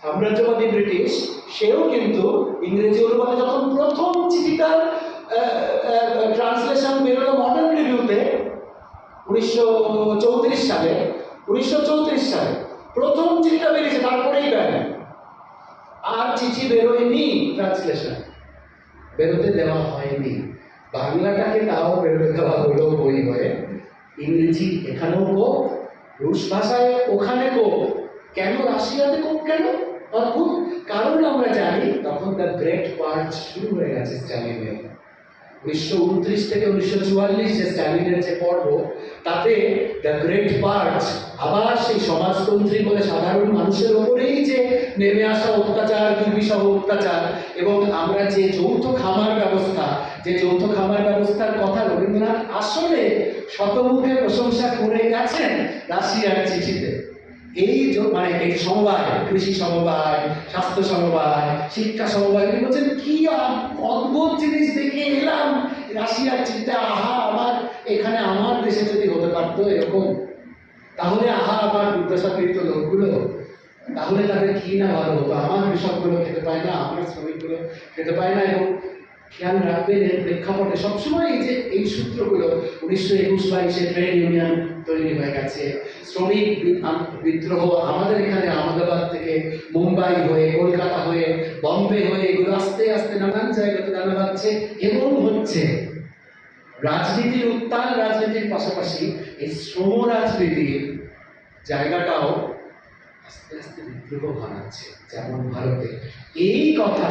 সাম্রাজ্যবাদী ব্রিটিশ, সেও কিন্তু ইংরেজি অনুবাদে যখন প্রথম চিঠিটার ট্রান্সলেশন বেরোলো মডার্ন রিভিউতে 1934 সালে, 1934 সালে প্রথম চিঠিটা বেরিয়েছে, তারপরেই ব্যান। আর চিঠি বেরোয়নি, ট্রান্সলেশন বেরোতে দেওয়া হয়নি। বাংলাটাকে তাও বেরোতে দেওয়া হলো বই হয়ে, ইংরেজি এখানেও কোপ, রুশ ভাষায় ওখানে কোপ, কেন রাশিয়াতে কোপ কেন? অদ্ভুত। কারণ আমরা জানি তখন দ্য গ্রেট পার্ট শুরু হয়ে গেছে স্ট্যালিনের। 1929 থেকে 1944 যে স্ট্যালিনের যে পর্ব, তাতে দ্য গ্রেট পার্ট আবার সেই সমাজতন্ত্রী বলে সাধারণ মানুষের ওপরেই যে নেমে আসা অত্যাচার, দুর্বিষহ অত্যাচার, এবং আমরা যে যৌথ খামার ব্যবস্থা, যে যৌথ খামার ব্যবস্থার কথা রবীন্দ্রনাথ আসলে শতমুখে প্রশংসা করে গেছেন রাশিয়ার চিঠিতে। এই মানে এই সমবায়, কৃষি সমবায়, স্বাস্থ্য সমবায়, শিক্ষা সমবায়, বলছেন কি অদ্ভুত জিনিস দেখে এলাম রাশিয়ার চিন্তা, আহা আমার এখানে আমার দেশে যদি হতে পারতো এরকম, তাহলে আহা আমার দুর্দশাপীড়িত লোকগুলো, তাহলে তাদের কি না ভালো হতো, আমার কৃষকগুলো খেতে পায় না, আমার শ্রমিকগুলো খেতে পায় না। এবং খেয়াল রাখবেন এর প্রেক্ষাপটে সবসময় এই যে এই সূত্রগুলো 1921-22 ট্রেড ইউনিয়ন তৈরি হয়ে গেছে, শ্রমিক বিদ্রোহ আমাদের এখানে আহমেদাবাদ থেকে মুম্বাই হয়ে, কলকাতা হয়ে, বম্বে হয়ে, এগুলো আস্তে আস্তে নানান জায়গাতে দানা বাঁধছে এবং হচ্ছে। রাজনীতির উত্তাল রাজনীতির পাশাপাশি এই শ্রম রাজনীতির জায়গাটাও আস্তে আস্তে বিদ্রোহ বানাচ্ছে, যেমন ভারতে। এই কথা